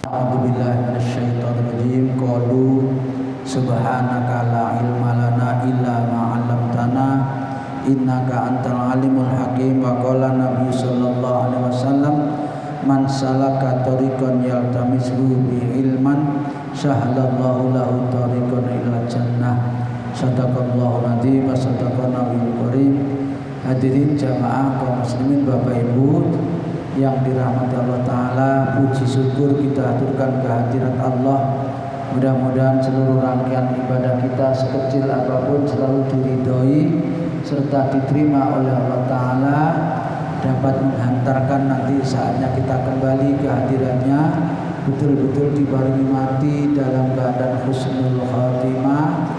A'udzubillahi minasyaitonirrajim. Qalu subhanaka la ilma lana illa ma 'allamtana innaka antal alimul hakim. Wa qala Nabi sallallahu alaihi wasallam man salaka tariqan yaltamisu bi ilman sahhalallahu lahu tariqan ila jannah. Sadaqallahu nadzim wa sadaqan nabiyul karim. Hadirin jamaah kaum muslimin, Bapak Ibu yang dirahmati Allah Ta'ala, puji syukur kita aturkan kehadirat Allah. Mudah-mudahan seluruh rangkaian ibadah kita sekecil apapun selalu diridhoi serta diterima oleh Allah Ta'ala, dapat menghantarkan nanti saatnya kita kembali ke hadiratnya betul-betul dibarengi mati dalam keadaan husnul khatimah,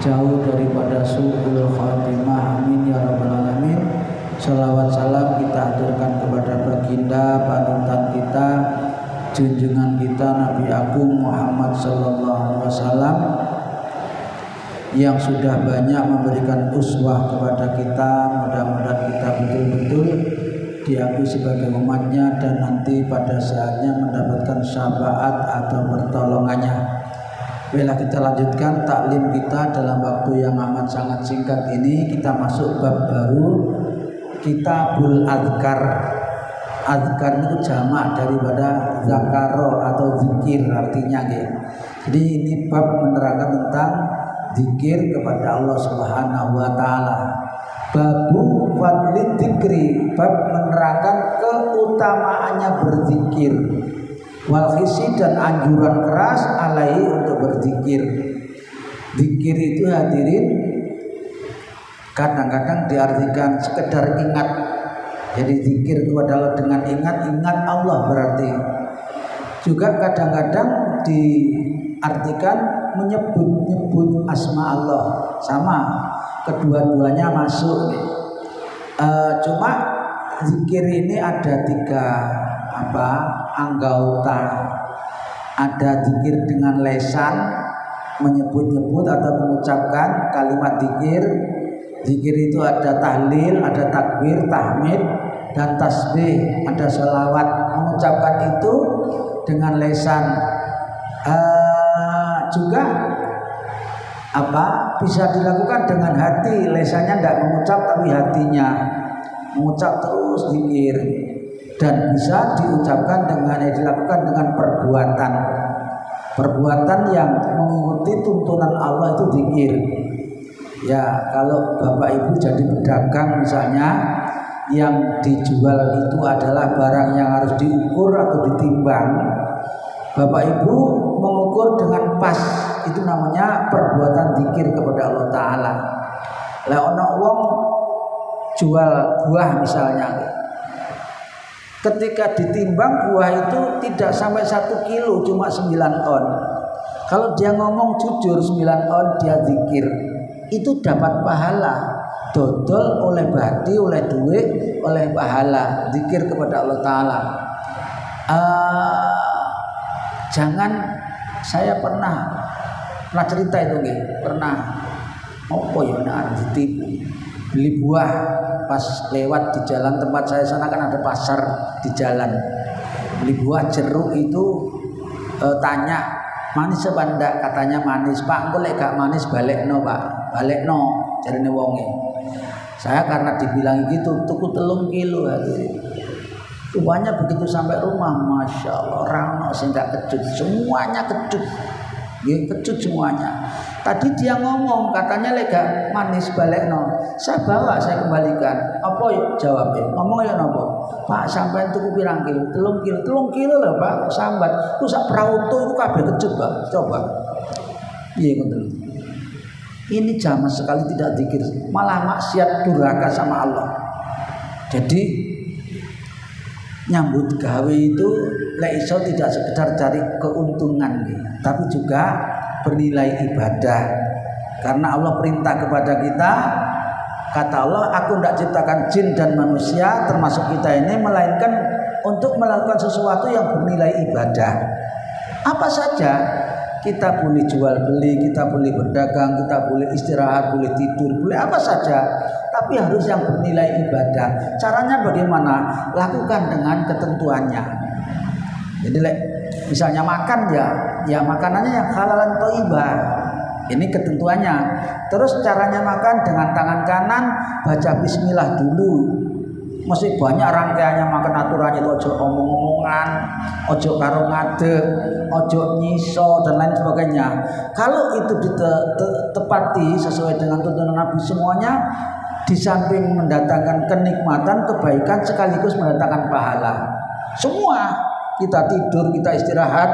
jauh daripada su'ul khatimah. Amin ya rabbal alamin. Salawat salam kita aturkan kepada baginda panutan kita, junjungan kita Nabi Agung Muhammad sallallahu alaihi wasallam yang sudah banyak memberikan uswah kepada kita. Mudah-mudahan kita betul-betul diakui sebagai umatnya dan nanti pada saatnya mendapatkan syafaat atau pertolongannya. Bila kita lanjutkan taklim kita dalam waktu yang amat sangat singkat ini, kita masuk bab baru, Kitabul Adzkar. Adzkar itu jamak daripada zakaro atau zikir artinya gitu. Jadi ini bab menerangkan tentang zikir kepada Allah Subhanahu wa taala. Babu fadli dzikri, bab menerangkan keutamaannya berzikir. Wal khisi, dan anjuran keras alaihi untuk berzikir. Zikir itu hadirin kadang-kadang diartikan sekedar ingat. Jadi zikir itu adalah dengan ingat Allah berarti. Juga kadang-kadang diartikan menyebut-nyebut asma Allah, sama, kedua-duanya masuk. Cuma zikir ini ada tiga anggota. Ada zikir dengan lesan, menyebut-nyebut atau mengucapkan kalimat zikir. Zikir itu ada tahlil, ada takbir, tahmid, dan tasbih, ada sholawat. Mengucapkan itu dengan lesan. Juga bisa dilakukan dengan hati. Lesannya tidak mengucap tapi hatinya mengucap terus zikir. Dan bisa diucapkan dilakukan dengan perbuatan. Perbuatan yang mengikuti tuntunan Allah itu zikir. Ya, kalau Bapak Ibu jadi pedagang misalnya, yang dijual itu adalah barang yang harus diukur atau ditimbang, Bapak Ibu mengukur dengan pas, itu namanya perbuatan zikir kepada Allah Ta'ala. Lah ono wong jual buah misalnya, ketika ditimbang buah itu tidak sampai 1 kilo, cuma 9 on. Kalau dia ngomong jujur 9 on, dia zikir, itu dapat pahala. Dodol oleh badi, oleh duit, oleh pahala. Zikir kepada Allah Ta'ala. Jangan, saya pernah cerita itu pernah ditipu. Beli buah pas lewat di jalan tempat saya sana, kan ada pasar di jalan. Beli buah jeruk itu, tanya manis apa enggak, katanya manis. Pak, engko lek gak manis balekno, Pak. Balekno jarine wonge. Saya karena dibilang gitu tuku 3 kilo Rupanya begitu sampai rumah, Masya Allah, orang sing gak kecut, semuanya kecut. Ya, kecut semuanya. Tadi dia ngomong katanya lega manis balekno. Saya bawa, saya kembalikan. Apa jawabnya? Ngomong ya nopo? Pak, sampean tuku pirang kilo? 3 kilo. 3 kilo lah, Pak. Sambat. Ku sak prauto iku kabeh kecut, Pak. Coba. Piye ngoten? Ini zaman sekali tidak zikir, malah maksiat durhaka sama Allah. Jadi nyambut gawe itu lek iso tidak sekedar cari keuntungan, tapi juga bernilai ibadah. Karena Allah perintah kepada kita, kata Allah, aku tidak ciptakan jin dan manusia termasuk kita ini melainkan untuk melakukan sesuatu yang bernilai ibadah. Apa saja, kita boleh jual beli, kita boleh berdagang, kita boleh istirahat, boleh tidur, boleh apa saja, tapi harus yang bernilai ibadah. Caranya bagaimana? Lakukan dengan ketentuannya. Jadi Misalnya makan ya makanannya yang halalan thayyibah. Ini ketentuannya. Terus caranya makan dengan tangan kanan baca bismillah dulu. Masih banyak rangkaiannya makan aturannya itu, ojo omong-omongan, ojo karo ngadeg, ojo nyiso dan lain sebagainya. Kalau itu ditepati sesuai dengan tuntunan Nabi semuanya, di samping mendatangkan kenikmatan, kebaikan sekaligus mendatangkan pahala. Semua kita tidur, kita istirahat,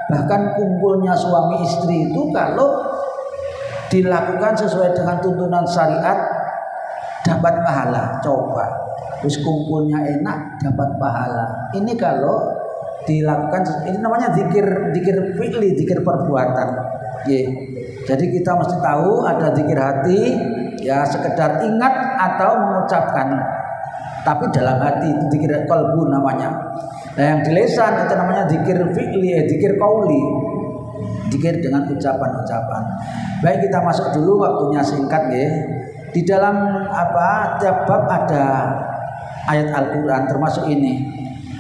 bahkan kumpulnya suami istri itu kalau dilakukan sesuai dengan tuntunan syariat dapat pahala. Coba terus kumpulnya enak dapat pahala. Ini kalau dilakukan, ini namanya zikir fi'li, zikir perbuatan. Jadi kita mesti tahu ada zikir hati, ya sekedar ingat atau mengucapkan, tapi dalam hati itu zikir qalbu namanya. Nah yang di lisan itu namanya zikir fi'li, zikir qauli, zikir dengan ucapan-ucapan. Baik, kita masuk dulu, waktunya singkat ya. Di dalam tiap bab ada ayat Al-Quran, termasuk ini.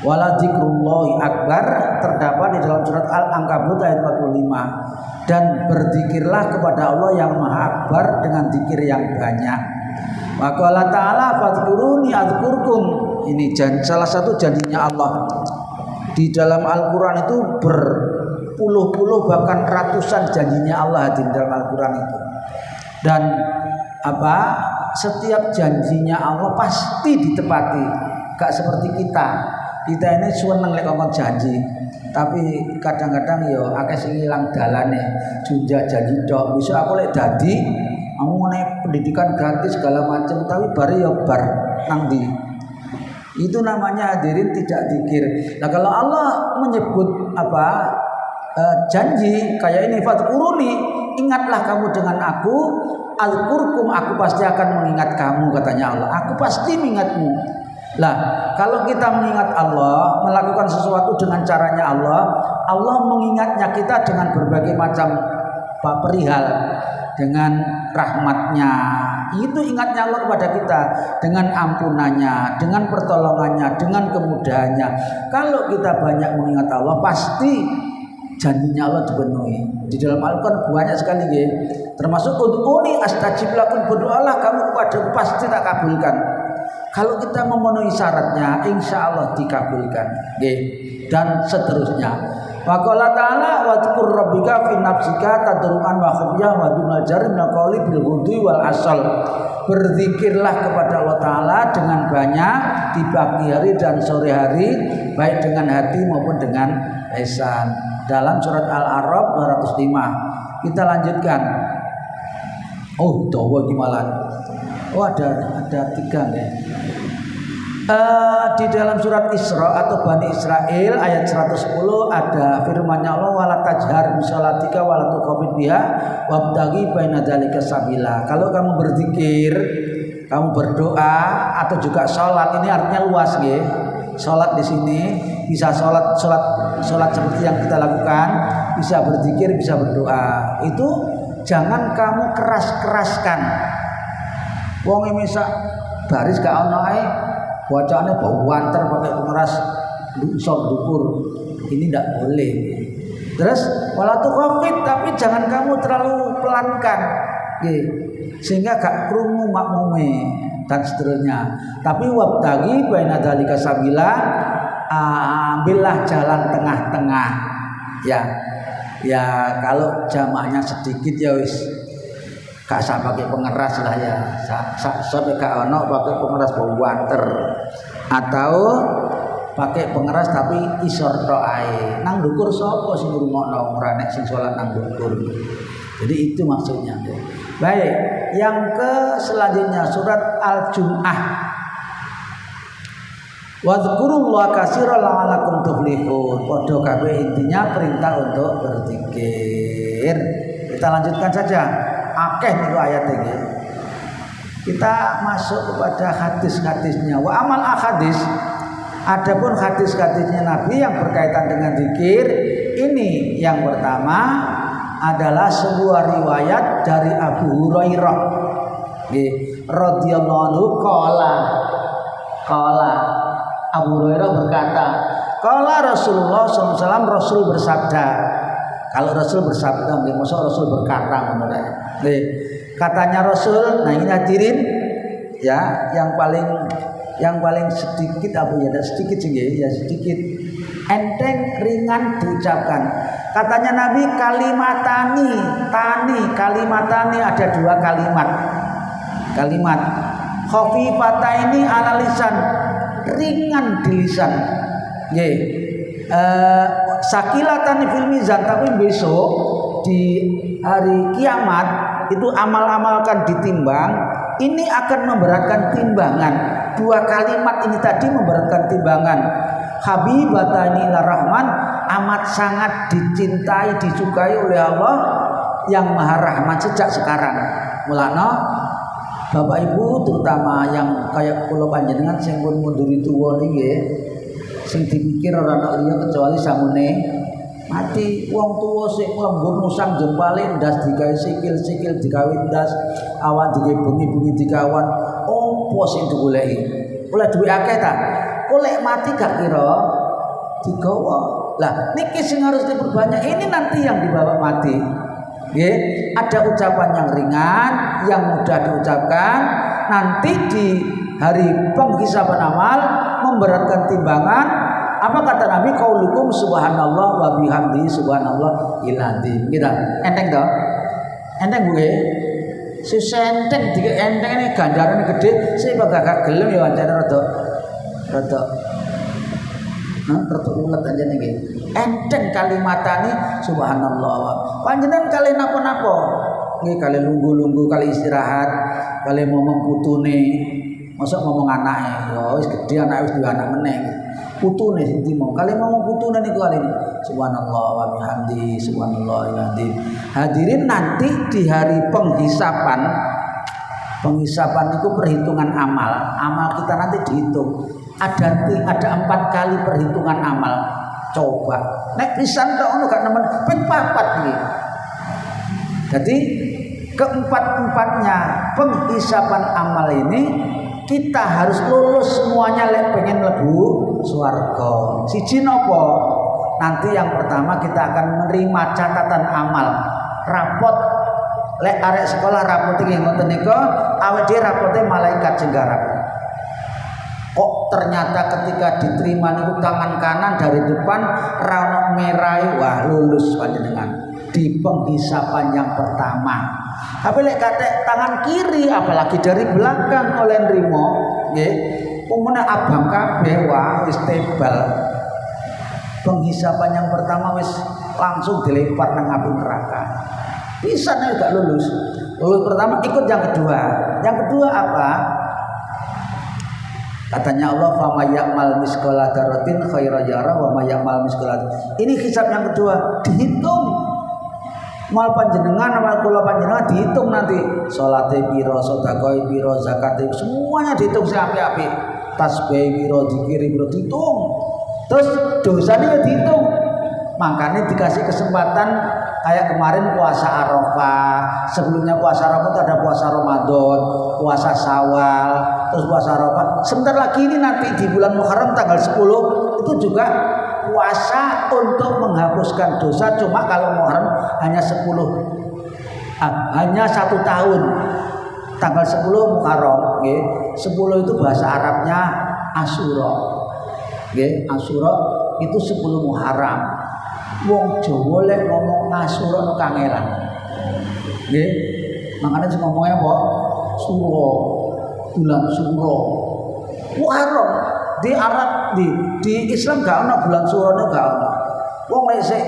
Wala dzikrullahi akbar, terdapat di dalam surat Al-Ankabut ayat 45. Dan berzikirlah kepada Allah yang Maha Akbar dengan zikir yang banyak. Maka Allah Ta'ala fadhkuruni adzkurkum. Ini salah satu janjinya Allah. Di dalam Al-Quran itu berpuluh-puluh bahkan ratusan janjinya Allah di dalam Al-Quran itu. Dan setiap janjinya Allah pasti ditepati. Gak seperti kita ini seneng lek ngomong janji, tapi kadang-kadang yo akeh sing ilang dalane, junjah janji tok. Bisa aku lek dadi aku ngene pendidikan gratis segala macam, tapi bare yo bar nang ndi. Itu namanya hadirin tidak zikir. Nah kalau Allah menyebut janji kayak ini, fadhkuruni, ingatlah kamu dengan aku, adzkurkum, aku pasti akan mengingat kamu, katanya Allah. Aku pasti mengingatmu. Lah, kalau kita mengingat Allah, melakukan sesuatu dengan caranya Allah, Allah mengingatnya kita dengan berbagai macam perihal, dengan rahmatnya. Itu ingatnya Allah kepada kita, dengan ampunannya, dengan pertolongannya, dengan kemudahannya. Kalau kita banyak mengingat Allah, pasti janjinya Allah dipenuhi. Di dalam Al-Quran banyak sekali ya. Termasuk ud'uni astajib lakum, berdoalah kamu kepadaku pasti tak kabulkan. Kalau kita memenuhi syaratnya, insya Allah dikabulkan. Dan seterusnya. Waqala ta'ala wadhkur rabbika fi nafsika tadru'an wa khufyah wa dunal jari minal qawli bil ghudwi wal asal. Berzikirlah kepada Allah Ta'ala dengan banyak di pagi hari dan sore hari, baik dengan hati maupun dengan lisan. Dalam surat Al-A'raf 205. Kita lanjutkan. Oh, dawa gimana? Oh, ada 3 ya. Di dalam surat Isra atau Bani Israel ayat 110 ada firman-Nya Allah, wala tajhar bisolatika wala tukhafit biha wabtaghi baina dzalika sabila. Kalau kamu berzikir, kamu berdoa atau juga sholat, ini artinya luas nggih. Sholat di sini bisa sholat seperti yang kita lakukan, bisa berzikir, bisa berdoa. Itu jangan kamu keras-keraskan. Wong misa baris gak ono ae, bacaane bau wanter pakai pengeras sok dukur. Ini tidak boleh. Terus wala tukhafit, tapi jangan kamu terlalu pelankan. Sehingga gak krungu makmume dan seterusnya. Tapi wabtaghi baina dzalika sabila, ambillah jalan tengah-tengah. Ya kalau jamaknya sedikit ya wis gak usah pakai pengeras lah ya. Sampai gak ono pakai pengeras bau wanter, atau pakai pengeras tapi isor tok ae. Nang ndukur sapa sing ngrungokno, ora nek sing salat nang ndukur. Jadi itu maksudnya. Baik, yang ke selanjutnya surat Al-Jumu'ah. Wadhkurullaha katsiran la'allakum tuflihun. Padha kabeh intinya perintah untuk berzikir. Kita lanjutkan saja. Akeh niku ayat ini. Kita masuk kepada hadis-hadisnya. Wa amal ahadis, adapun hadis-hadisnya Nabi yang berkaitan dengan zikir, ini yang pertama adalah sebuah riwayat dari Abu Hurairah radhiyallahu anhu qala Abu Hurairah berkata, Qala Rasulullah SAW, Rasul bersabda. Kalau Rasul bersabda, maksud Rasul berkata, katanya Rasul. Nah ini hadirin, ya, yang paling sedikit apa ya? Sedikit sih ya, sedikit enteng, ringan diucapkan. Katanya Nabi, kalimatani ada dua kalimat. Khafifataini ala lisan, ringan di lisan. Sakilatan fil mizan, tapi besok di hari kiamat itu amal-amalkan ditimbang, ini akan memberatkan timbangan. Dua kalimat ini tadi memberatkan timbangan. Habibatani ila rahman, amat sangat dicintai, disukai oleh Allah yang Maha Rahman sejak sekarang. Mulana Bapak Ibu terutama yang kayak kula panjenengan sing pun munduri tuwa niki, sing dipikir ora ana liya kecuali samune mati. Wong tuwa sing lembur nusang jempale ndas digawe sikil-sikil digawe ndas, awan digawe bengi-bengi digawan, opo sing digoleki? Oleh duwe akeh ta? Oleh mati gak kira digawa. Lah niki sing harus diperbanyak, ini nanti yang dibawa mati. Ada ucapan yang ringan, yang mudah diucapkan. Nanti di hari penghisaban amal memberatkan timbangan. Apa kata Nabi? Qaulukum subhanallah wa bihamdi subhanallah iladzim. Gitu. Enteng toh? Enteng gue. Si enteng tiga enteng ini ganjaran gede. Saya gak gelem ya wancana rada ulet aja nih. Enteng kalimatani subhanallah. Panjenengan kali napa-napa. Nggih kali lunggu-lunggu, kali istirahat, kali ngomong putune. Masa ngomong anake, ya wis gedhe anake wis duwe anak meneh. Putune sing dimong. Kali ngomong putune niku kali ini. Subhanallah wa bihamdi subhanallahil. Hadirin, nanti di hari penghisapan itu perhitungan amal. Amal kita nanti dihitung. Ada 4 kali perhitungan amal. Coba nek pisan tok ono gak nemen ping 4 iki. Jadi keempat-empatnya penghisapan amal ini kita harus lulus semuanya lek pengen mlebu swarga. Siji napa? Nanti yang pertama kita akan menerima catatan amal, rapot. Lek arek sekolah rapot iki ngoten nika, awake dhewe rapote malaikat sing garap. Kok ternyata ketika diterima niku tangan kanan dari depan rano merah, wah lulus panjenengan di penghisapan yang pertama. Tapi lek kate tangan kiri apalagi dari belakang oleh nrimo nggih umune abang kabeh, wah wis tebal. Penghisapan yang pertama wis langsung dilempar nang api neraka. Bisa nek gak lulus. Lulus pertama ikut yang kedua. Yang kedua apa? Katanya Allah, fa may ya'mal misqala dzarratin khairan yarah wa may ya'mal misqala. Ini hisab yang kedua, dihitung. Mal panjenengan amal kula panjenengan dihitung nanti. Salate pira, sedekah pira, zakat semuanya dihitung seapi-api. Tasbih pira, zikir pira dihitung. Terus dosane ya dihitung. Makanya dikasih kesempatan kayak kemarin puasa Arafah. Sebelumnya puasa Arafah itu ada puasa Ramadan, puasa Syawal, terus puasa Arafah. Sebentar lagi ini nanti di bulan Muharram tanggal 10 itu juga puasa untuk menghapuskan dosa. Cuma kalau Muharram hanya 1 tahun. Tanggal 10 Muharram, nggih. 10 itu bahasa Arabnya Asyura. Nggih, Asyura itu 10 Muharram. Wong Jawa lek ngomong Asyura no kangelan. Nggih. Makanya sing ngomongnya apa? Suro. Bulan Suro. Muharram di Arab di Islam gak ana bulan Suro gak ana. Wong lek sik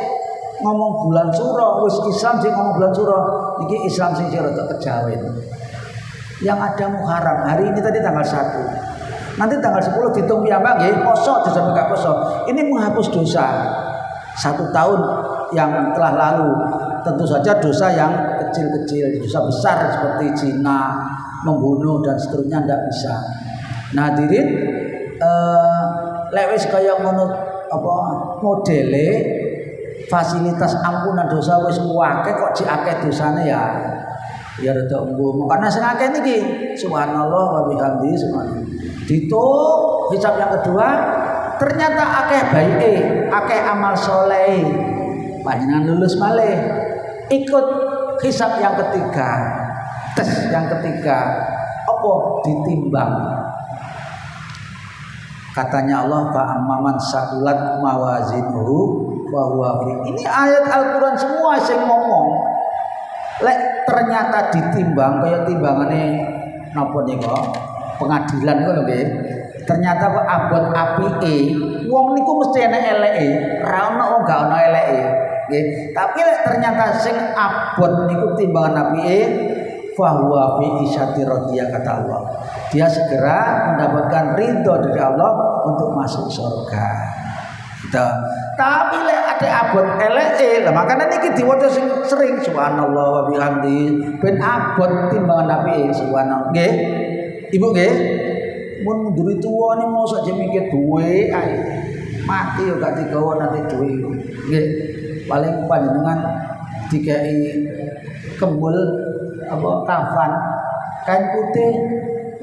ngomong bulan Suro wis Islam sing ngomong bulan Suro. Iki Islam sing rada kejawen. Yang ada Muharram hari ini tadi tanggal 1. Nanti tanggal 10 dihitung piyambak nggih poso disampe gak poso. Ini menghapus dosa. 1 tahun yang telah lalu. Tentu saja dosa yang kecil-kecil, dosa besar seperti zina, membunuh dan seterusnya tidak bisa. Nah, hadirin, lek wis kaya ngono apa modele fasilitas ampunan dosa wis akeh kok diakeh dosane ya rada embuh. Makane sing akeh niki subhanallah wa bihamdi subhanallah. Hisab yang kedua Ternyata akeh baike, akeh amal soleh. Panjenengan lulus malih. Ikut hisab yang ketiga, tes yang ketiga. Apa ditimbang? Katanya Allah, fa amman saqulat mawazinuhu wa huwa fi. Ini ayat Al-Qur'an semua sing ngomong. Lek ternyata ditimbang kaya timbangane napa nika? Pengadilan ngono nggih. Ternyata kok abot apike, wong niku mesti enek eleke, ora ono wong gak ono eleke. Nggih. Tapi lek ternyata sing abot niku timbangan apike, fa huwa fi isyati radiyah kata Allah. Dia segera mendapatkan ridho dari Allah untuk masuk surga. Gitu. Tapi lek ada abot eleke, lah makane niki diwaca sing sering subhanallah wa bihamdi ben abot timbangan apike subhanallah. Nggih. Ibu nggih. Mun nduri tuwa ni mosok aja mikir duwe ae. Mati yo gak digawa nanti duwe. Nggih. Paling panjenengan dikai kembul apa kafan kain putih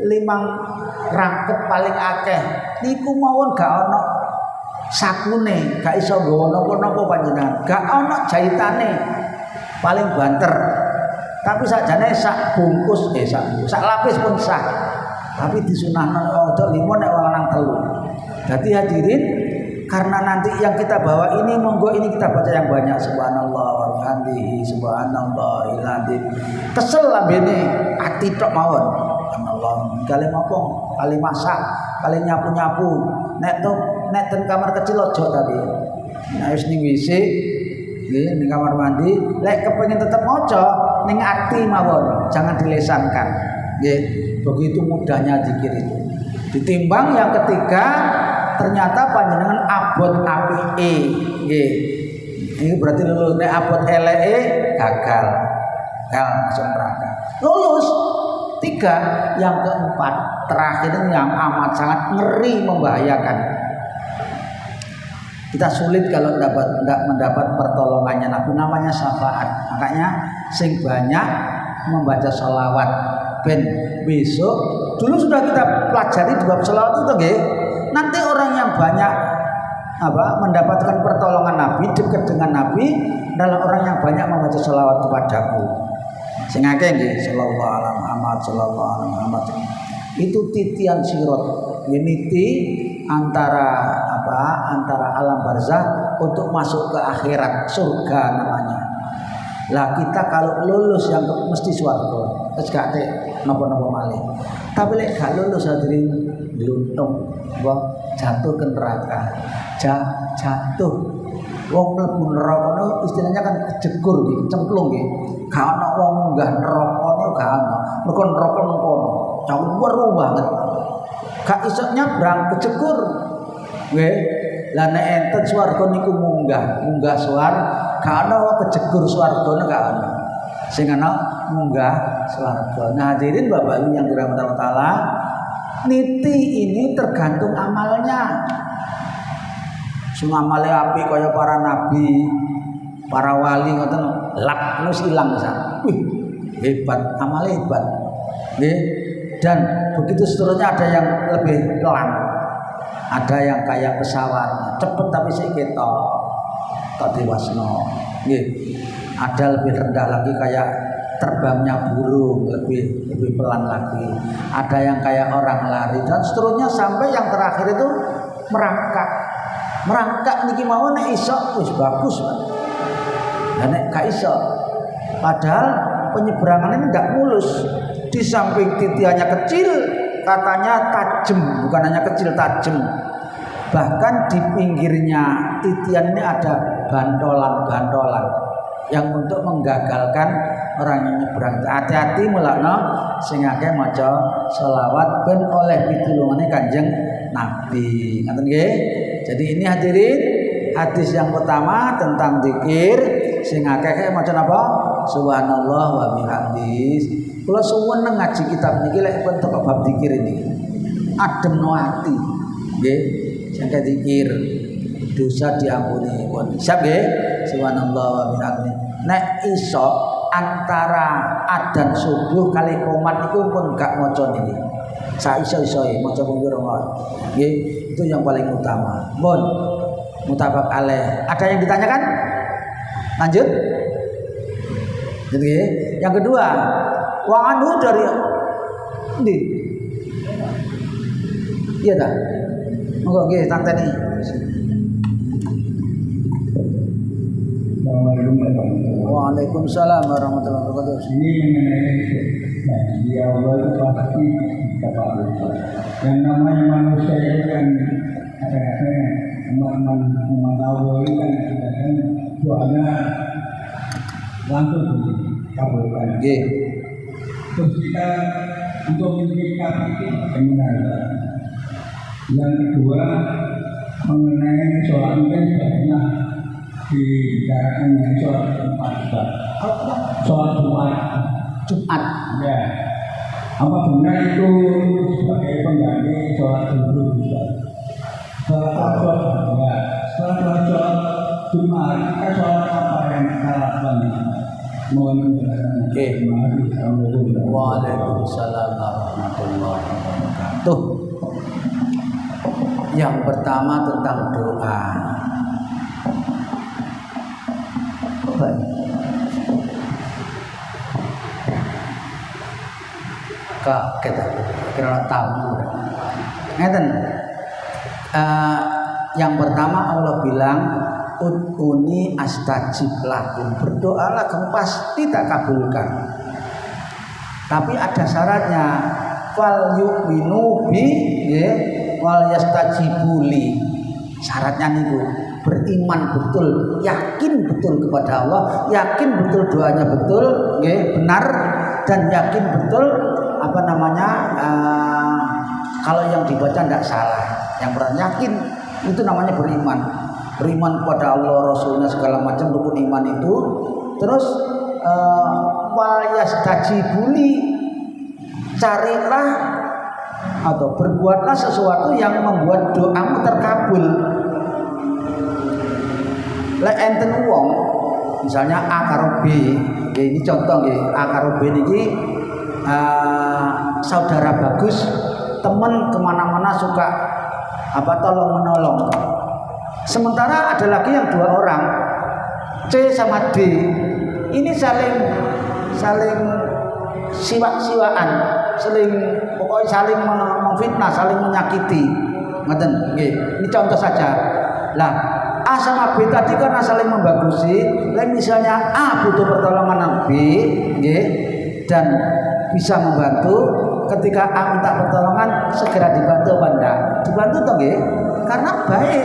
5 rangkep paling akeh niku mawon gak ono sakune, gak iso nggawa napa-napa panjenengan, gak ono jahitane, paling banter. Tapi sakjane sak bungkus sak lapis pun sah. Tapi disunahkan ojo 5 nek wong lanang 3. Jadi hadirin, karena nanti yang kita bawa ini monggo ini kita baca yang banyak subhanallah wa bihamdihi subhanallahil azim. Kesel lambene ati tok mawon. Subhanallah kali apa? Kali masak, kali nyapu-nyapu. Nek ten kamar kecil ojo tapi. Nek wis ning WC nggih ning kamar mandi, lek kepengin tetep maca ning ati mawon, jangan dilesankan. Nggih, begitu mudahnya zikir itu. Ditimbang yang ketiga ternyata panjenengan abot apike nggih. Ini berarti lulus nek abot eleke gagal masuk neraka. Lulus 3, yang keempat terakhir yang amat sangat ngeri membahayakan. Kita sulit kalau tidak mendapat pertolongannya Nabi, namanya syafaat. Makanya sing banyak membaca sholawat ben besok dulu sudah kita pelajari di bab sholawat itu nggih. Nanti orang yang banyak mendapatkan pertolongan Nabi, dekat dengan Nabi adalah orang yang banyak membaca sholawat kepadaku. Sing akeh nggih sallallahu alaihi Muhammad sallallahu alaihi Muhammad. Itu titian sirat, niti antara alam barzah untuk masuk ke akhirat, surga namanya. Lah kita kalau lulus yang mesti swarga, wis gak tek napa-napa malih. Tapi lek gak lulus hadirin gluntung, jatuh ke neraka. Jatuh. Wong mlebu neraka niku istilahnya kan kejegur nggih, kecemplung nggih. Gak ana wong munggah neraka niku gak ana. Mergo neraka nang kono, jauh banget. Gak iso nyabrang kejegur. Nggih. Lah nek enten swarga niku munggah swarga, gak ana wong kejegur swargane gak ana. Sing ana munggah swarga. Nah, hadirin Bapak Ibu yang dirahmati Allah Taala, niti ini tergantung amalnya. Semua amale api kaya para nabi, para wali ngoten lak wis ilang pisan. Wih, hebat, amale hebat. Nggih. Dan begitu seterusnya ada yang lebih pelan. Ada yang kayak pesawat, cepet tapi sik ketok diwasno. Nggih. Ada lebih rendah lagi kayak terbangnya burung, lebih pelan lagi. Ada yang kayak orang lari dan seterusnya sampai yang terakhir itu merangkak niki mawon nek iso wis bagus kan. Lah nek gak iso padahal penyeberangan ini tidak mulus. Di samping titiannya kecil katanya tajam, bukan hanya kecil tajam. Bahkan di pinggirnya titian ini ada bandolan-bandolan yang untuk menggagalkan orang yang nyebrang. Hati-hati mulakno sing akeh maca selawat ben oleh pitulungane Kanjeng Nabi. Ngoten nggih. Jadi ini hadirin hadis yang pertama tentang zikir sing akeh maca napa? Subhanallah wa bihamdihi. Kula suwun ngaji kitab niki lek pun teko bab zikir ini. Ademno ati. Nggih, sing zikir dosa diampuni pun. Siap nggih? Subhanallah wa bihamdihi. Nek iso antara adzan subuh kali qomat niku pun gak maca niki. Saiso-isoe maca pira wae. Nggih, itu yang paling utama. Mohon mutabak alaih. Ada yang ditanyakan? Lanjut. Jadi yang kedua, wa anhu dari ndi? Iya tak? Monggo nggih tanteni. Waalaikumsalam warahmatullahi wabarakatuh. Ini mengenai dia Allah itu pasti dapat lupa. Yang namanya manusia itu kan kadang-kadang memantau itu kan kadang doanya langsung dikabulkan. Nggih. Terus kita untuk menyikapi itu bagaimana? Yang kedua mengenai soal ini sebenarnya dibicarakan dengan soal Jumat. Soal Jumat. Ya. Apa benar itu sebagai pengganti sholat dulu juga? Setelah sholat Jumat, kita sholat apa yang kita lakukan? Mohon penjelasan. Waalaikumsalam warahmatullahi wabarakatuh. Yang pertama tentang doa. Baik. Kita kira tamu. Ngeten. Yang pertama Allah bilang ud'uni astajib lakum. Berdoalah kamu pasti tak kabulkan. Tapi ada syaratnya. Fal yu'minu bi wal yastajibuli. Syaratnya niku beriman betul, yakin betul kepada Allah, yakin betul doanya betul, benar, dan yakin betul kalau yang dibaca tidak salah. Yang pertama yakin itu namanya beriman kepada Allah, Rasulnya, segala macam rukun iman itu. Terus wal yastajibuli, carilah atau berbuatlah sesuatu yang membuat doamu terkabul. Lek enten wong misalnya A karo B, ini contoh nggih, A karo B niki saudara bagus, teman kemana-mana suka tolong menolong. Sementara ada lagi yang dua orang, C sama D, ini saling siwak-siwaan, pokoknya saling memfitnah, saling menyakiti. Ngoten nggih. Ini contoh saja. Lah, A sama B tadi karena saling membagusi, misalnya A butuh pertolongan B, dan bisa membantu. Ketika A minta pertolongan, segera dibantu apa enggak? Dibantu toh nggih? Karena baik.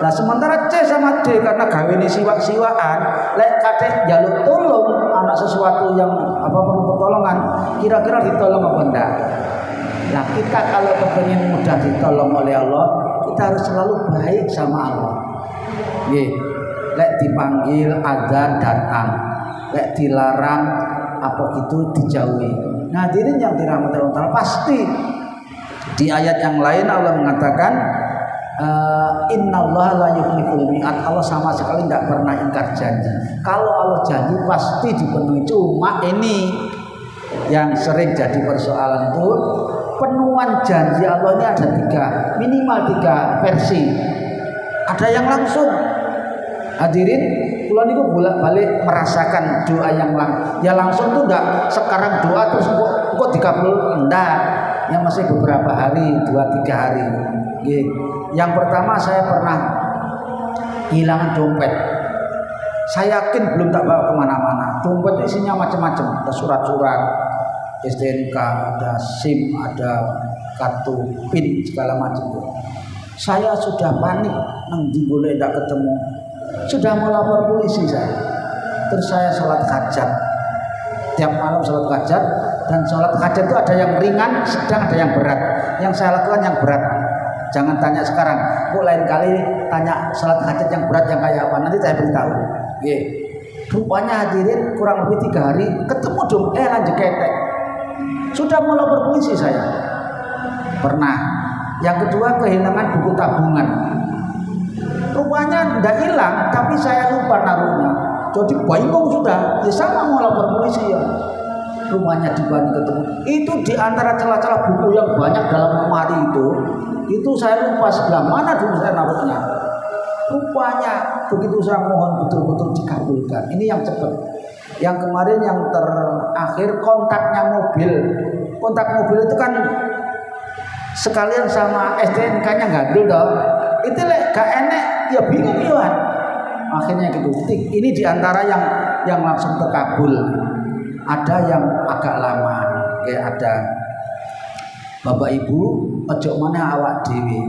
Nah, sementara C sama D karena gawe ini siwak-siwaan, lek kadek jaluk tolong anak sesuatu yang perlu pertolongan, kira-kira ditolong apa enggak? Nah, kita kalau kepengen mudah ditolong oleh Allah, kita harus selalu baik sama Allah. Nggih. Lek dipanggil azan datang, lek dilarang apa gitu dijauhi. Nah, hadirin yang dirahmati Allah, pasti di ayat yang lain Allah mengatakan innallaha la yukhliful mi'ad. Allah sama sekali tidak pernah ingkar janji. Kalau Allah janji pasti dipenuhi. Cuma ini yang sering jadi persoalan itu, penuhan janji Allah ini ada minimal tiga versi. Ada yang langsung. Hadirin, kula niku bolak-balik merasakan doa yang langsung tuh enggak sekarang doa terus kok dikabul, enggak. Yang masih beberapa hari, 2-3 hari. Yang pertama saya pernah kehilangan dompet. Saya yakin belum tak bawa kemana-mana. Dompet itu isinya macam-macam, ada surat-surat, STNK, ada SIM, ada kartu PIN, segala macam. Saya sudah panik, nanti boleh tidak ketemu. Sudah mau lapor polisi saya. Terus saya sholat hajat. Tiap malam sholat hajat, dan sholat hajat itu ada yang ringan, sedang, ada yang berat. Yang saya lakukan yang berat. Jangan tanya sekarang, kok lain kali tanya sholat hajat yang berat yang kayak apa, nanti saya beritahu. Rupanya hadirin kurang lebih 3 hari ketemu dong, lanjut ketek. Sudah mau lapor polisi saya. Pernah. Yang kedua kehilangan buku tabungan. Rupanya tidak hilang, tapi saya lupa naruhnya. Jadi bingung sudah, sama mau lapor polisi ya. rumahnya di Bani ketemu. Itu di antara celah-celah buku yang banyak dalam lemari itu saya lupa sebelah mana dulu saya naruhnya. Rupanya begitu saya mohon betul-betul dikabulkan. Ini yang cepat. Yang kemarin yang terakhir kontak mobil itu kan sekalian sama STNK-nya gandul dong. Itu gak enek ya bingung ya. Akhirnya gitu. Ini diantara yang langsung terkabul. Ada yang agak lama. Kayak ada Bapak Ibu, ojo mana awak dewi.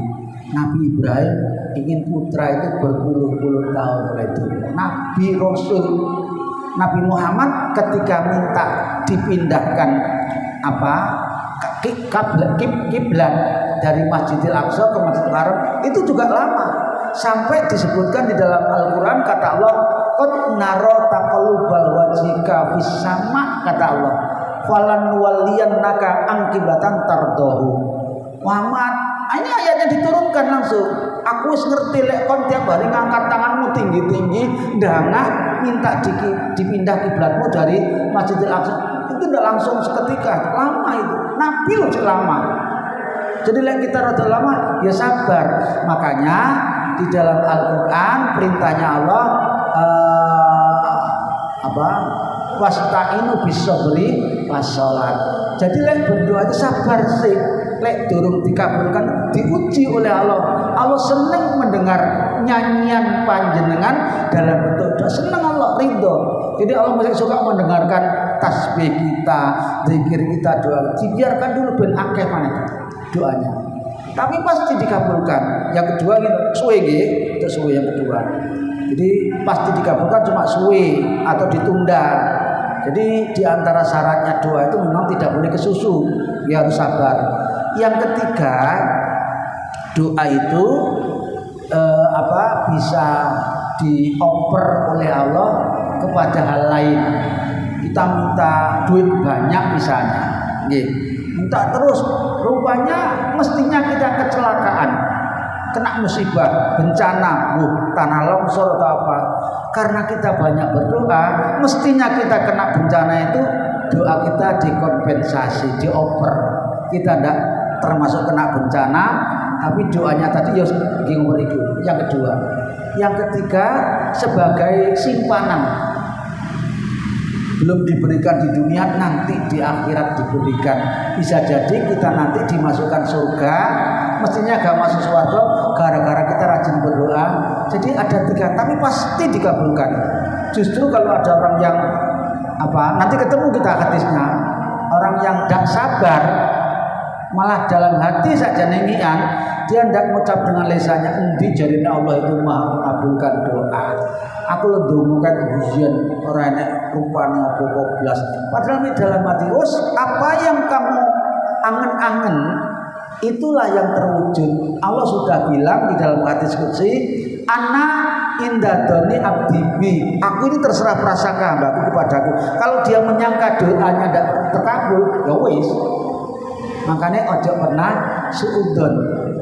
Nabi Ibrahim ingin putra itu berpuluh-puluh tahun oleh dulu. Nabi Rasul Nabi Muhammad ketika minta dipindahkan kiblat dari Masjidil Aqsa ke Masjidil Haram itu juga lama, sampai disebutkan di dalam Al-Quran kata Allah, qad naro taqallubal wajhika fis sama, kata Allah, falan waliyannaka angkibatan tardahu. Muhammad, ini ayatnya diturunkan langsung. Aku ngerti lek kon tiap hari ngangkat tanganmu tinggi-tinggi ndangah minta dipindah kiblatmu dari Masjidil Aqsa. Itu tidak langsung seketika, lama itu. Nabi loh lama. Jadi lek kita rada lama ya sabar. Makanya di dalam Al-Qur'an perintahnya Allah wasta'inu bis-sabri was-shalah. Jadi lek berdoa itu sabar sih. Lek durung dikabulkan diuji oleh Allah. Allah senang mendengar nyanyian panjenengan dalam bentuk doa. Senang Allah, ridho. Jadi Allah masih suka mendengarkan tasbih kita, zikir kita, doa. Dibiarkan dulu ben akeh maneh doanya. Tapi pasti dikabulkan. Yang kedua gitu, suwe nggih, itu suwe yang kedua. Jadi pasti dikabulkan cuma suwe atau ditunda. Jadi di antara syaratnya doa itu memang tidak boleh kesusu, ya harus sabar. Yang ketiga, doa itu bisa dioper oleh Allah kepada hal lain. Kita minta duit banyak misalnya, minta terus, rupanya mestinya kita kecelakaan, kena musibah, bencana, tanah longsor atau apa. Karena kita banyak berdoa, mestinya kita kena bencana itu doa kita dikompensasi, dioper. Kita tidak termasuk kena bencana, tapi doanya tadi ya gimana itu. Yang kedua, yang ketiga sebagai simpanan. Belum diberikan di dunia, nanti di akhirat diberikan. Bisa jadi kita nanti dimasukkan surga, mestinya gak masuk surga gara-gara kita rajin berdoa. Jadi ada tiga, tapi pasti dikabulkan. Justru kalau ada orang yang nanti ketemu kita hadisnya, orang yang tidak sabar, malah dalam hati saja nengian, dia tidak mengucap dengan lisannya, endi jarine Allah itu maha mengabulkan doa. Aku ndonga kan ujian ora enek rupane apa blas. Padahal di dalam hati, apa yang kamu angen-angen itulah yang terwujud. Allah sudah bilang di dalam hadis qudsi, ana indadoni abdibi. Aku ini terserah prasangka hambaku kepadaku. Kalau dia menyangka doanya tidak terkabul, ya wis. Makanya ojo pernah suudon,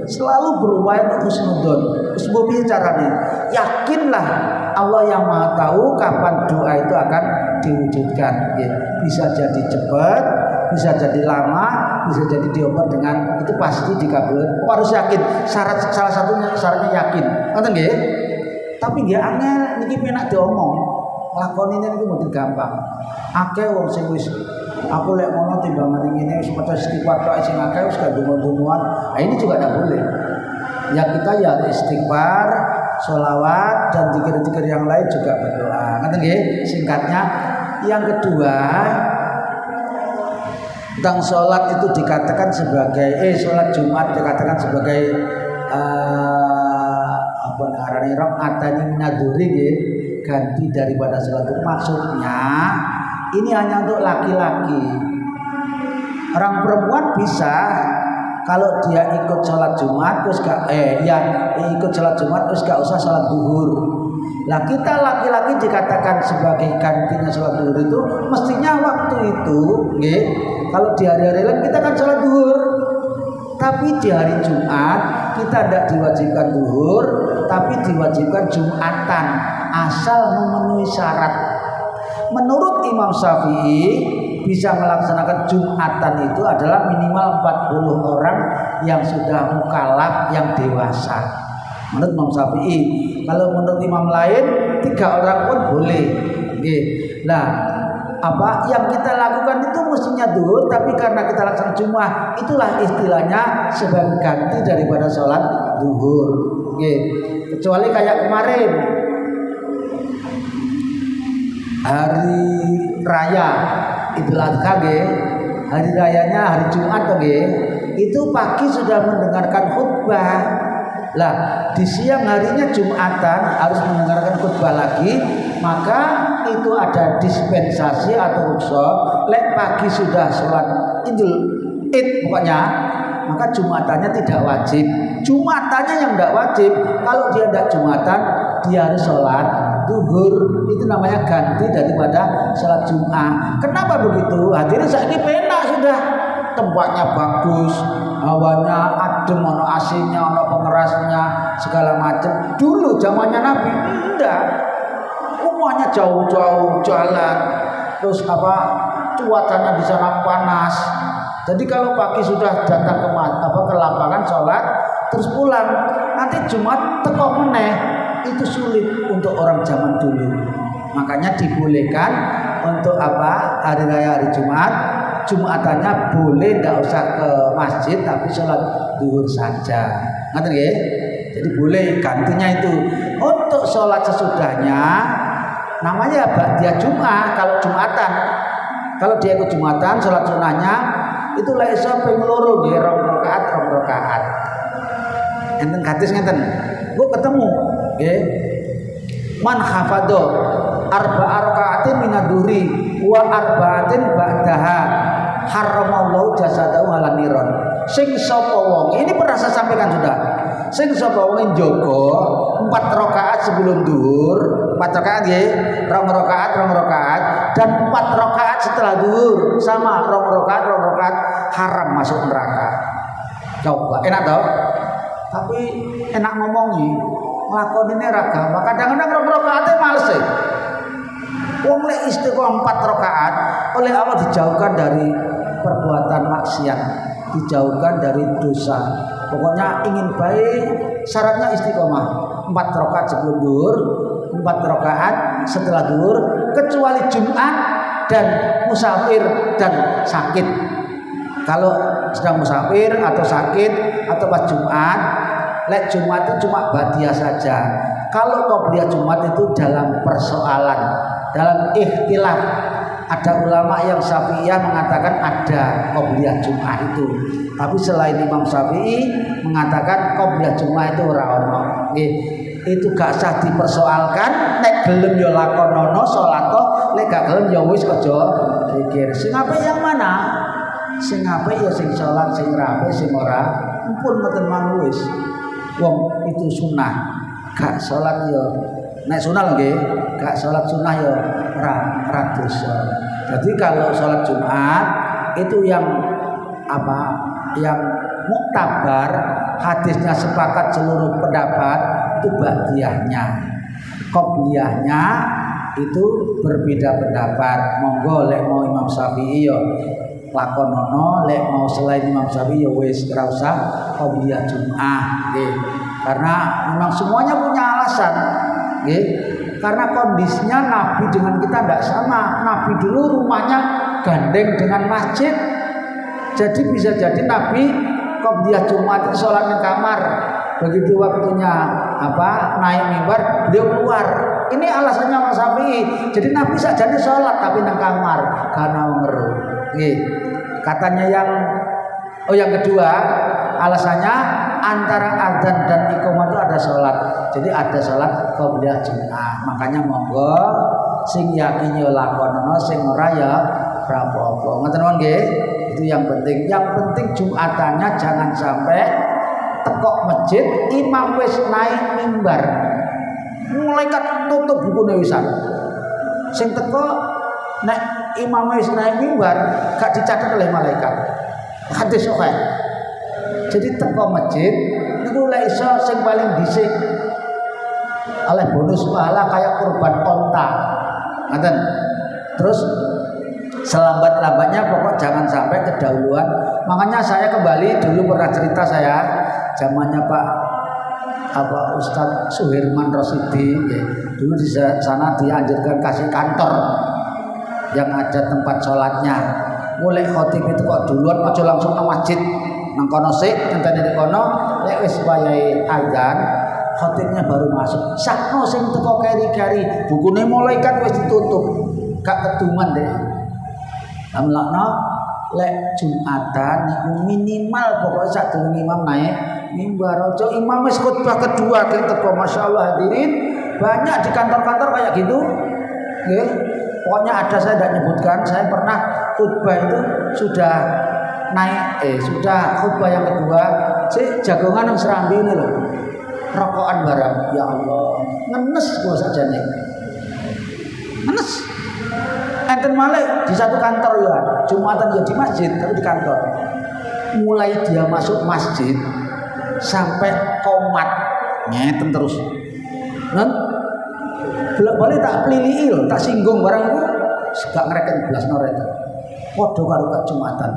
selalu berupaya untuk husnudon. Husnudon caranya, yakinlah Allah yang maha tahu kapan doa itu akan diwujudkan. Bisa jadi cepat, bisa jadi lama, bisa jadi dioper dengan itu pasti dikabulkan. Harus yakin. Salah satunya syaratnya yakin. Ngoten nggih? Tapi nggih angel niki penak diomong. Lakonine niku mboten gampang. Akeh wong sing wis aku lek ngono timbangan ngene wis padha istighfar tok sing akeh wis gak dungo-dungoan. Nah, ini juga tidak boleh. Ya kita ya istighfar, sholawat dan zikir-zikir yang lain juga berdoa. Ngoten nggih? Singkatnya, yang kedua, tentang sholat itu dikatakan sebagai sholat Jumat dikatakan sebagai rakaatani minadzuhri, ganti daripada sholat. Maksudnya ini hanya untuk laki-laki. Orang perempuan bisa kalau dia ikut sholat Jumat terus ikut sholat Jumat terus gak usah sholat duhur. Lah kita laki-laki dikatakan sebagai gantinya sholat duhur itu mestinya waktu itu, kalau di hari-hari lain kita kan sholat duhur, tapi di hari Jumat kita tidak diwajibkan duhur, tapi diwajibkan Jumatan asal memenuhi syarat. Menurut Imam Syafi'i bisa melaksanakan Jumatan itu adalah minimal 40 orang yang sudah mukallaf, yang dewasa. Menurut Imam Syafi'i. Kalau menurut imam lain 3 orang pun boleh. Nah, apa yang kita lakukan itu mestinya zuhur, tapi karena kita laksanakan Jumat, itulah istilahnya sebagai ganti daripada sholat zuhur. Kecuali kayak kemarin hari raya Idul Adha, hari rayanya hari Jumat, itu pagi sudah mendengarkan khutbah. Lah di siang harinya Jumatan harus mendengarkan khutbah lagi, maka itu ada dispensasi atau rukhsah. Lek pagi sudah sholat Idul Id pokoknya, maka Jumatannya tidak wajib. Jumatannya yang tidak wajib. Kalau dia tidak Jumatan, dia harus sholat zuhur. Itu namanya ganti daripada sholat Jumat. Kenapa begitu? Hadirin saiki penak sudah, tempatnya bagus, hawanya adem, ono AC-nya, ono pengerasnya, segala macam. Dulu zamannya Nabi enggak, semuanya jauh-jauh jalan, terus cuacanya di sana panas. Jadi kalau pagi sudah datang ke lapangan sholat terus pulang, nanti Jumat teko meneh, itu sulit untuk orang zaman dulu. Makanya dibolehkan untuk hari raya hari Jumat, Jumatannya boleh tidak usah ke masjid tapi sholat zuhur saja. Ngerti nggih? Jadi boleh gantinya itu. Untuk sholat sesudahnya namanya ba'diyah Jumat kalau Jumatan. Kalau dia ikut Jumatan, sholat sunahnya itu lek iso ping 2 nggih, 2 rakaat. Enten hadis ngeten. Engko ketemu nggih. Man hafadho arba'a rakaatin minaduri wa arba'atin ba'daha haramallahu jasadahu ala niron. Sing sapa wong, ini pernah saya sampaikan sudah. Sing sapa wong njogo 4 rakaat sebelum zuhur, 4 rakaat nggih, 2 rakaat dan 4 rakaat setelah zuhur, sama 2 rakaat haram masuk neraka. Coba enak toh? Tapi enak ngomongi, nglakonine ra gampang. Kadang-kadang 2 rakaate males e. Wong lek istiqomah 4 rakaat oleh Allah dijauhkan dari perbuatan maksiat, dijauhkan dari dosa. Pokoknya ingin baik syaratnya istiqomah 4 rakaat sebelum zuhur, 4 rakaat setelah zuhur, kecuali Jumat dan musafir dan sakit. Kalau sedang musafir atau sakit atau pas Jumat, lek Jumat itu cuma ba'diyah saja. Kalau qobliyah Jumat itu dalam persoalan, dalam ikhtilaf. Ada ulama yang Syafi'iyah mengatakan ada qobliyah Jumat itu. Tapi selain Imam Syafi'i mengatakan qobliyah Jumat itu ora ono. Itu gak usah dipersoalkan, nek gelem ya lakonono salat, nek gak gelem ya wis aja pikir. Sing apik yang mana? Sing apik ya sing salat, sing rapi, sing ora. Ampun mboten manwis. Wong itu sunah. Gak salat ya nek sunah nggih, gak salat sunah ya ora dosa. Jadi kalau salat Jumat itu yang yang muktabar, hadisnya sepakat seluruh pendapat itu ba'diyahnya. Qobliyahnya itu berbeda pendapat. Monggo lek mau Imam Syafi'i ya lakonono, lek mau selain Imam Syafi'i ya wis ora usah qobliyah Jumat nggih. Karena memang semuanya punya alasan nggih. Karena kondisinya Nabi dengan kita tidak sama. Nabi dulu rumahnya gandeng dengan masjid. Jadi bisa jadi Nabi qobliyah Jumat itu sholat di kamar. Begitu waktunya naik mimbar, beliau keluar. Ini alasannya Mas Syafi'i. Jadi Nabi saja jadi sholat tapi di kamar karena mengeruh. Katanya yang kedua alasannya antara adzan dan iqamah itu ada sholat. Jadi ada sholat qobliyah Jumat. Makanya monggo sing yakin yo lakonono, sing ora ya ora apa-apa. Ngoten nggih. Itu yang penting. Yang penting Jumatannya jangan sampai tekok masjid imam wis naik mimbar. Malaikat tutup bukune wisan. Sing teko nek imam wis naik mimbar gak dicatat oleh malaikat. Hadis sahih. Jadi teko masjid niku lek iso sing paling dhisik oleh bonus pahala kayak kurban onta. Ngoten. Terus selambat-lambatnya pokok jangan sampai kedahuluan. Makanya saya kembali dulu pernah cerita saya zamannya Ustadz Suherman Rosidi ya. Dulu di sana dianjurkan kasih kantor yang ada tempat sholatnya. Mulai khotib itu kok duluan aja langsung ke masjid nang kono sik ngenteni di kono nek wis wayahe azan khotibnya baru masuk. Sakno sing teko keri-keri bukune malaikat wis ditutup. Gak keduman deh. Amlakno lek Jumatan niku minimal pokoknya sadurunge imam naik mimbar aja imam wis khutbah kedua kita kok masyaallah hadirin banyak di kantor-kantor kayak gitu nggih. Pokoknya ada, saya tidak nyebutkan, saya pernah khutbah itu sudah naik sudah khutbah yang kedua si jagongan yang serambi ini loh rokokan barang, ya Allah ngenes kok saja nih ngenes. Enten malih di satu kantor ya Jumatan ya di masjid tapi di kantor mulai dia masuk masjid sampai komat ngeten terus bolak-balik tak peliliil, tak singgung barangku, gak ngereken belas noret. Podo karo Jumatan.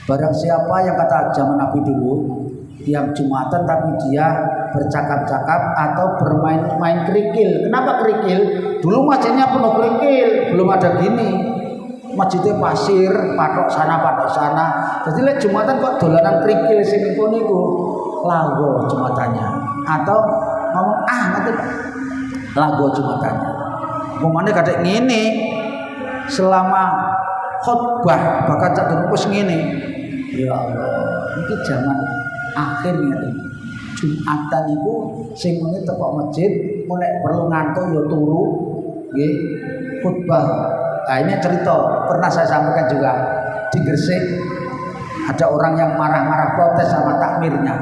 Barang siapa yang kata zaman Nabi dulu, yang Jumatan tapi dia bercakap-cakap atau bermain-main kerikil. Kenapa kerikil? Dulu masjidnya penuh kerikil, belum ada gini. Masjidnya pasir, patok sana. Jadi lek Jumatan kok dolanan kerikil sing niku lago Jumatannya. Atau ngomong nanti lagu Jumatannya. Pemane kadek ngene selama khutbah bakal cak terus ngene. Ya Allah, iki zaman akhir ngene. Jumatan iku sing muni teko masjid mulai perlu ngantuk ya turu nggih khutbah. Nah, ini cerita pernah saya sampaikan juga di Gresik ada orang yang marah-marah protes sama takmirnya.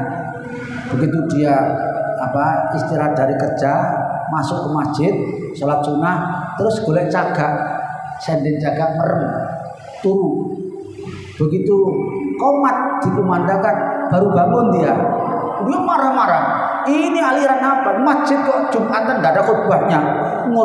Begitu dia istirahat dari kerja masuk ke masjid, sholat sunnah, terus golek cagak, senden cagak merem, turu. Begitu komat dikumandangkan, baru bangun dia marah-marah. Ini aliran apa? Masjid kok Jumatan tidak ada khutbahnya.